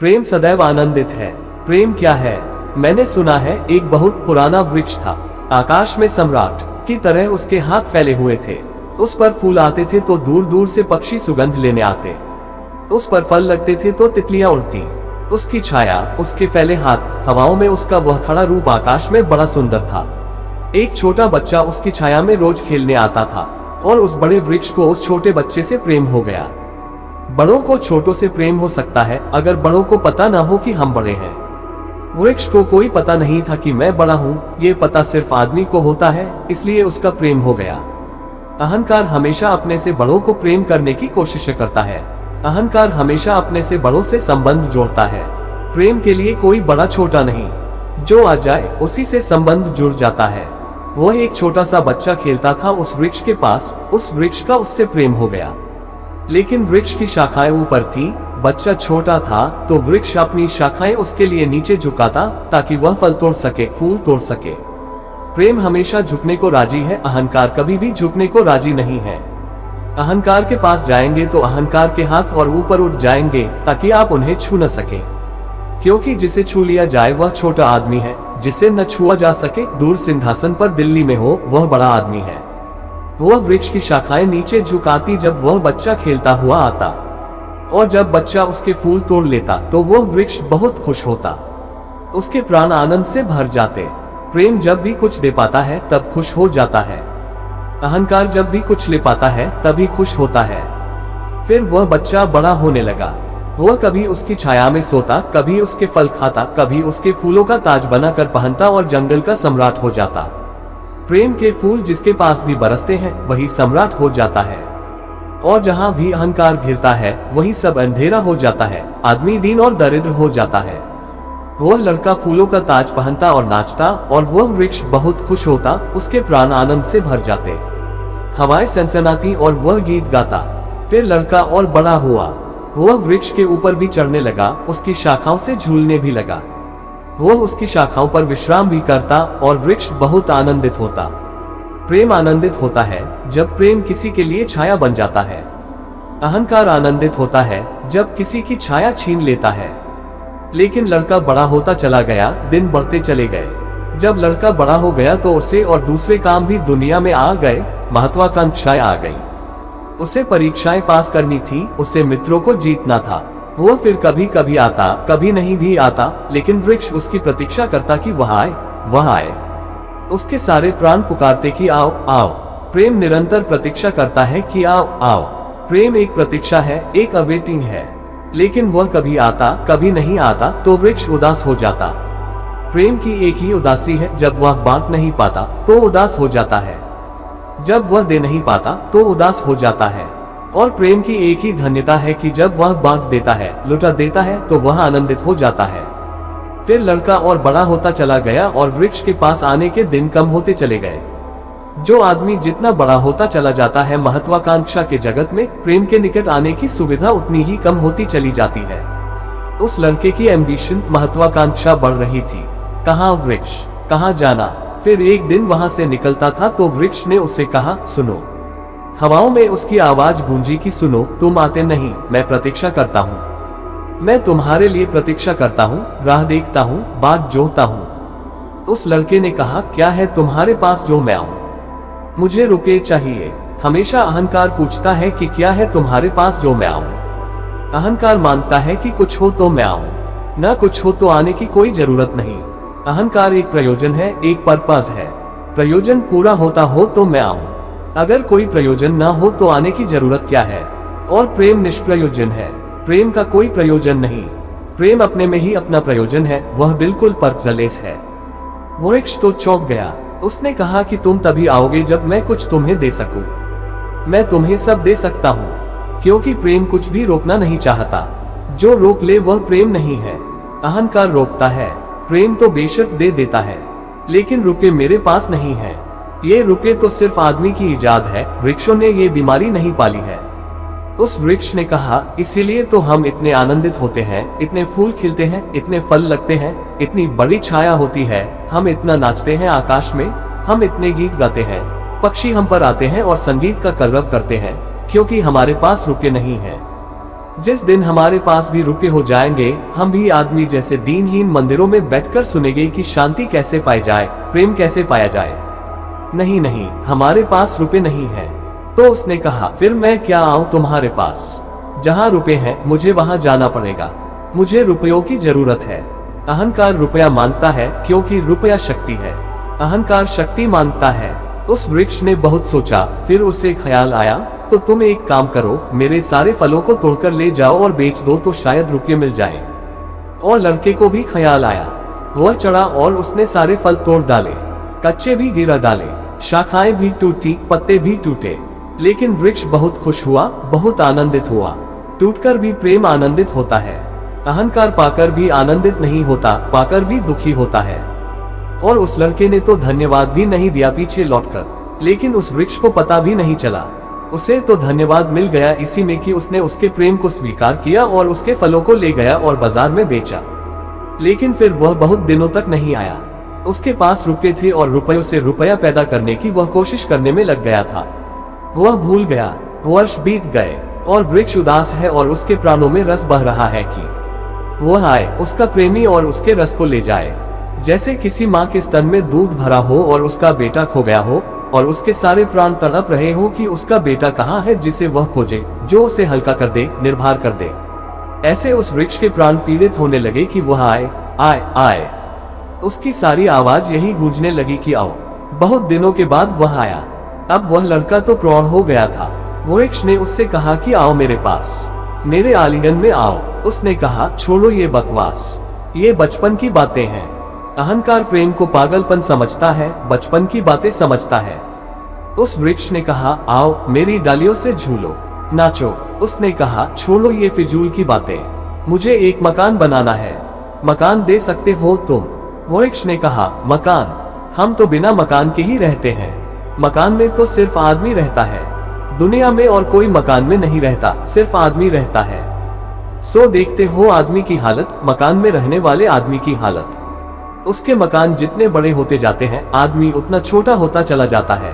प्रेम सदैव आनंदित है। प्रेम क्या है? मैंने सुना है एक बहुत पुराना वृक्ष था। आकाश में सम्राट की तरह उसके हाथ फैले हुए थे। उस पर फूल आते थे तो दूर दूर से पक्षी सुगंध लेने आते। उस पर फल लगते थे तो तितलियां उड़ती। उसकी छाया, उसके फैले हाथ, हवाओं में उसका वह खड़ा रूप आकाश में बड़ा सुंदर था। एक छोटा बच्चा उसकी छाया में रोज खेलने आता था और उस बड़े वृक्ष को उस छोटे बच्चे से प्रेम हो गया। बड़ों को छोटों से प्रेम हो सकता है अगर बड़ों को पता ना हो कि हम बड़े हैं। वृक्ष को कोई पता नहीं था कि मैं बड़ा हूँ, ये पता सिर्फ आदमी को होता है, इसलिए उसका प्रेम हो गया। अहंकार हमेशा अपने से बड़ों को प्रेम करने की कोशिश करता है। अहंकार हमेशा अपने से बड़ों से संबंध जोड़ता है। प्रेम के लिए कोई बड़ा छोटा नहीं, जो आ जाए उसी से संबंध जुड़ जाता है। वह एक छोटा सा बच्चा खेलता था उस वृक्ष के पास, उस वृक्ष का उससे प्रेम हो गया। लेकिन वृक्ष की शाखाएं ऊपर थी, बच्चा छोटा था तो वृक्ष अपनी शाखाएं उसके लिए नीचे झुकाता ताकि वह फल तोड़ सके, फूल तोड़ सके। प्रेम हमेशा झुकने को राजी है, अहंकार कभी भी झुकने को राजी नहीं है। अहंकार के पास जाएंगे तो अहंकार के हाथ और ऊपर उठ जाएंगे ताकि आप उन्हें छू न सके, क्योंकि जिसे छू लिया जाए वह छोटा आदमी है, जिसे न छुआ जा सके, दूर सिंहासन पर दिल्ली में हो, वह बड़ा आदमी है। वह वृक्ष की शाखाएं नीचे झुकाती जब वह बच्चा खेलता हुआ आता, और जब बच्चा उसके फूल तोड़ लेता तो वह वृक्ष बहुत खुश होता। उसके प्राण आनंद से भर जाते। प्रेम जब भी कुछ दे पाता है तब खुश हो जाता है। अहंकार जब भी कुछ ले पाता है तभी खुश होता है। फिर वह बच्चा बड़ा होने लगा। वह कभी उसकी छाया में सोता, कभी उसके फल खाता, कभी उसके फूलों का ताज बनाकर पहनता और जंगल का सम्राट हो जाता। प्रेम के फूल जिसके पास भी बरसते हैं वही सम्राट हो जाता है, और जहां भी अहंकार घिरता है वही सब अंधेरा हो जाता है, आदमी दीन और दरिद्र हो जाता है। वह लड़का फूलों का ताज पहनता और नाचता और वह वृक्ष बहुत खुश होता, उसके प्राण आनंद से भर जाते। हवाएं सनसनाती और वह गीत गाता। फिर लड़का और बड़ा हुआ, वह वृक्ष के ऊपर भी चढ़ने लगा, उसकी शाखाओं से झूलने भी लगा। वह उसकी शाखाओं पर विश्राम भी करता और वृक्ष बहुत आनंदित होता। प्रेम आनंदित होता है जब प्रेम किसी के लिए छाया बन जाता है। अहंकार आनंदित होता है जब किसी की छाया छीन लेता है। लेकिन लड़का बड़ा होता चला गया, दिन बढ़ते चले गए। जब लड़का बड़ा हो गया तो उसे और दूसरे काम भी दुनिया में आ गए, महत्वाकांक्षाएं आ गई। उसे परीक्षाएं पास करनी थी, उसे मित्रों को जीतना था। वो फिर कभी कभी आता, कभी नहीं भी आता, लेकिन वृक्ष उसकी प्रतीक्षा करता कि वह आए, वह आए। उसके सारे प्राण पुकारते कि आओ आओ। प्रेम निरंतर प्रतीक्षा करता है कि आओ आओ। प्रेम एक प्रतीक्षा है, एक अवेटिंग है। लेकिन वह कभी आता, कभी नहीं आता तो वृक्ष उदास हो जाता। प्रेम की एक ही उदासी है, जब वह बांट नहीं पाता तो उदास हो जाता है, जब वह दे नहीं पाता तो उदास हो जाता है। और प्रेम की एक ही धन्यता है कि जब वह बांट देता है, लुटा देता है तो वह आनंदित हो जाता है। फिर लड़का और बड़ा होता चला गया और वृक्ष के पास आने के दिन कम होते चले गए। जो आदमी जितना बड़ा होता चला जाता है महत्वाकांक्षा के जगत में, प्रेम के निकट आने की सुविधा उतनी ही कम होती चली जाती है। उस लड़के की एम्बिशन, महत्वाकांक्षा बढ़ रही थी। कहाँ वृक्ष, कहाँ जाना। फिर एक दिन वहां से निकलता था तो वृक्ष ने उसे कहा, सुनो। हवाओं में उसकी आवाज गूंजी कि सुनो, तुम आते नहीं, मैं प्रतीक्षा करता हूँ। मैं तुम्हारे लिए प्रतीक्षा करता हूँ, राह देखता हूँ, बात जोहता हूँ। उस लड़के ने कहा, क्या है तुम्हारे पास जो मैं आऊं? मुझे रुपये चाहिए। हमेशा अहंकार पूछता है कि क्या है तुम्हारे पास जो मैं आऊं? अहंकार मानता है कि कुछ हो तो मैं आऊं, न कुछ हो तो आने की कोई जरूरत नहीं। अहंकार एक प्रयोजन है, एक पर्पस है। प्रयोजन पूरा होता हो तो मैं आऊं, अगर कोई प्रयोजन ना हो तो आने की जरूरत क्या है। और प्रेम निष्प्रयोजन है, प्रेम का कोई प्रयोजन नहीं। प्रेम अपने में ही अपना प्रयोजन है, वह बिल्कुल पर्पसलेस है। वृक्ष तो चौंक गया। उसने कहा कि तुम तभी आओगे जब मैं कुछ तुम्हें दे सकूं। मैं तुम्हें सब दे सकता हूं, क्योंकि प्रेम कुछ भी रोकना नहीं चाहता। जो रोक ले वह प्रेम नहीं है। अहंकार रोकता है, प्रेम तो बेशक दे देता है, लेकिन रुपये मेरे पास नहीं है। ये रुपये तो सिर्फ आदमी की इजाद है, वृक्षों ने ये बीमारी नहीं पाली है। उस वृक्ष ने कहा, इसीलिए तो हम इतने आनंदित होते हैं, इतने फूल खिलते हैं, इतने फल लगते हैं, इतनी बड़ी छाया होती है, हम इतना नाचते हैं आकाश में, हम इतने गीत गाते हैं, पक्षी हम पर आते हैं और संगीत का कलरव करते हैं, क्योंकि हमारे पास रुपये नहीं है। जिस दिन हमारे पास भी रुपए हो जाएंगे, हम भी आदमी जैसे दीनहीन मंदिरों में बैठकर सुनेंगे कि शांति कैसे पाई जाए, प्रेम कैसे पाया जाए। नहीं नहीं, हमारे पास रुपए नहीं है। तो उसने कहा, फिर मैं क्या आऊं तुम्हारे पास? जहां रुपए हैं मुझे वहां जाना पड़ेगा। मुझे रुपयों की जरूरत है। अहंकार रुपया मानता है क्योंकि रुपया शक्ति है। अहंकार शक्ति मानता है। उस वृक्ष ने बहुत सोचा, फिर उसे ख्याल आया, तो तुम एक काम करो, मेरे सारे फलों को तोड़कर ले जाओ और बेच दो तो शायद रुपये मिल जाए। और लड़के को भी ख्याल आया। वह चढ़ा और उसने सारे फल तोड़ डाले, कच्चे भी गिरा डाले, शाखाएं भी टूटी, पत्ते भी टूटे। लेकिन वृक्ष बहुत खुश हुआ, बहुत आनंदित हुआ। टूटकर भी प्रेम आनंदित होता है। अहंकार पाकर भी आनंदित नहीं होता, पाकर भी दुखी होता है। और उस लड़के ने तो धन्यवाद भी नहीं दिया पीछे लौटकर, लेकिन उस वृक्ष को पता भी नहीं चला। उसे तो धन्यवाद मिल गया इसी में कि उसने उसके प्रेम को स्वीकार किया और उसके फलों को ले गया और बाजार में बेचा। लेकिन फिर वह बहुत दिनों तक नहीं आया। उसके पास रुपए थे और रुपयों से रुपया पैदा करने की वह कोशिश करने में लग गया था। वह भूल गया। वर्ष बीत गए और वृक्ष उदास है और उसके प्राणों में रस बह रहा है कि वह आए, उसका प्रेमी, और उसके रस को ले जाए। जैसे किसी माँ के स्तन में दूध भरा हो और उसका बेटा खो गया हो और उसके सारे प्राण तड़प रहे हो कि उसका बेटा कहाँ है जिसे वह खोजे, जो उसे हल्का कर दे, निर्भर कर दे। ऐसे उस वृक्ष के प्राण पीड़ित होने लगे कि वह आए, आए, आए। उसकी सारी आवाज यही गूंजने लगी कि आओ। बहुत दिनों के बाद वह आया। अब वह लड़का तो प्रौढ़ हो गया था। वृक्ष ने उससे कहा कि आओ मेरे पास, मेरे आलिंगन में आओ। उसने कहा, छोड़ो ये बकवास, ये बचपन की बातें हैं। अहंकार प्रेम को पागलपन समझता है, बचपन की बातें समझता है। उस वृक्ष ने कहा, आओ मेरी डालियों से झूलो, नाचो। उसने कहा, छोड़ो ये फिजूल की बातें, मुझे एक मकान बनाना है। मकान दे सकते हो तुम? वृक्ष ने कहा, मकान? हम तो बिना मकान के ही रहते हैं। मकान में तो सिर्फ आदमी रहता है। दुनिया में और कोई मकान में नहीं रहता, सिर्फ आदमी रहता है। सो देखते हो आदमी की हालत, मकान में रहने वाले आदमी की हालत। उसके मकान जितने बड़े होते जाते हैं, आदमी उतना छोटा होता चला जाता है।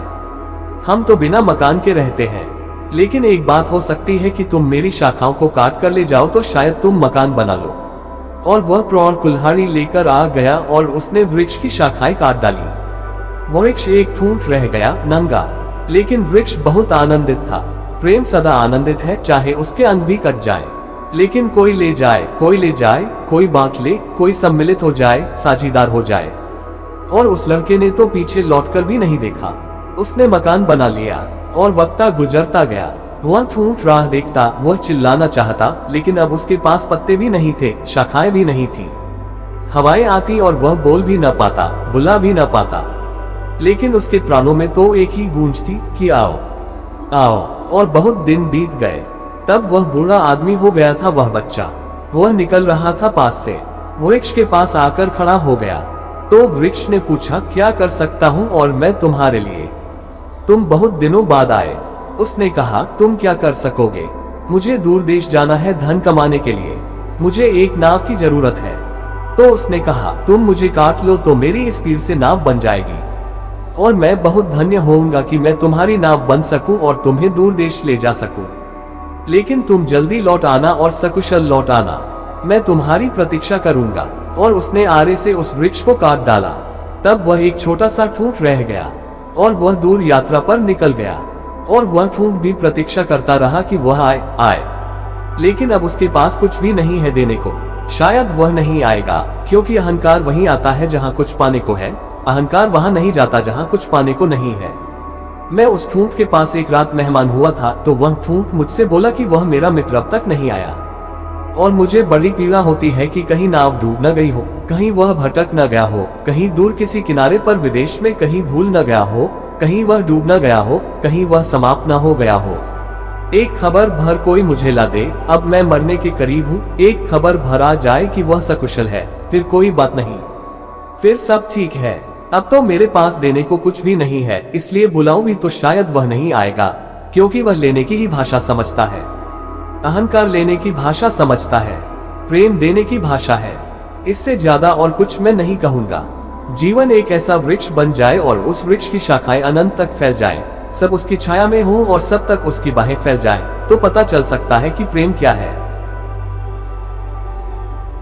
हम तो बिना मकान के रहते हैं। लेकिन एक बात हो सकती है कि तुम मेरी शाखाओं को काट कर ले जाओ तो शायद तुम मकान बना लो। और वह प्रौढ़ कुल्हाड़ी लेकर आ गया और उसने वृक्ष की शाखाएं काट डाली। वृक्ष एक ठूंठ रह गया, नंगा। लेकिन वृक्ष बहुत आनंदित था। प्रेम सदा आनंदित है, चाहे उसके अंग भी कट जाए। लेकिन कोई ले जाए, कोई ले जाए, कोई बांट ले, कोई सम्मिलित हो जाए, साझीदार हो जाए। और उस लड़के ने तो पीछे लौटकर भी नहीं देखा। उसने मकान बना लिया और वक्ता गुजरता गया। वह ठूंठ राह देखता, वह चिल्लाना चाहता, लेकिन अब उसके पास पत्ते भी नहीं थे, शाखाएं भी नहीं थी। हवाएं आती और वह बोल भी न पाता, बुला भी न पाता। लेकिन उसके प्राणों में तो एक ही गूंज थी कि आओ, आओ। और बहुत दिन बीत गए। तब वह बूढ़ा आदमी हो गया था, वह बच्चा। वह निकल रहा था पास से। वृक्ष के पास आकर खड़ा हो गया। तो वृक्ष ने पूछा, क्या कर सकता हूँ और मैं तुम्हारे लिए? तुम बहुत दिनों बाद आए। उसने कहा, तुम क्या कर सकोगे? मुझे दूर देश जाना है धन कमाने के लिए। मुझे एक नाव की जरूरत है। तो उसने कहा, तुम मुझे काट लो तो मेरी इस पीड़ से नाव बन जाएगी और मैं बहुत धन्य होऊंगा कि मैं तुम्हारी नाव बन सकूं और तुम्हें दूर देश ले जा सकूं। लेकिन तुम जल्दी लौट आना और सकुशल लौट आना, मैं तुम्हारी प्रतीक्षा करूंगा। और उसने आरे से उस वृक्ष को काट डाला। तब वह एक छोटा सा ठूंठ रह गया और वह दूर यात्रा पर निकल गया। और वह ठूंठ भी प्रतीक्षा करता रहा कि वह आए, आए। लेकिन अब उसके पास कुछ भी नहीं है देने को। शायद वह नहीं आएगा, क्योंकि अहंकार वहीं आता है जहां कुछ पाने को है। अहंकार वहां नहीं जाता जहां कुछ पाने को नहीं है। मैं उस ठूंठ के पास एक रात मेहमान हुआ था, तो वह ठूंठ मुझसे बोला कि वह मेरा मित्र अब तक नहीं आया और मुझे बड़ी पीड़ा होती है कि कहीं नाव डूब न गई हो, कहीं वह भटक न गया हो, कहीं दूर किसी किनारे पर विदेश में कहीं भूल न गया हो, कहीं वह डूब न गया हो, कहीं वह समाप्त न हो गया हो। एक खबर भर कोई मुझे ला दे, अब मैं मरने के करीब हूँ। एक खबर भर आ जाए कि वह सकुशल है, फिर कोई बात नहीं, फिर सब ठीक है। अब तो मेरे पास देने को कुछ भी नहीं है, इसलिए बुलाऊं भी तो शायद वह नहीं आएगा, क्योंकि वह लेने की ही भाषा समझता है। अहंकार लेने की भाषा समझता है, प्रेम देने की भाषा है। इससे ज्यादा और कुछ मैं नहीं कहूंगा। जीवन एक ऐसा वृक्ष बन जाए और उस वृक्ष की शाखाएं अनंत तक फैल जाएं, सब उसकी छाया में हो और सब तक उसकी बाहें फैल जाएं, तो पता चल सकता है कि प्रेम क्या है।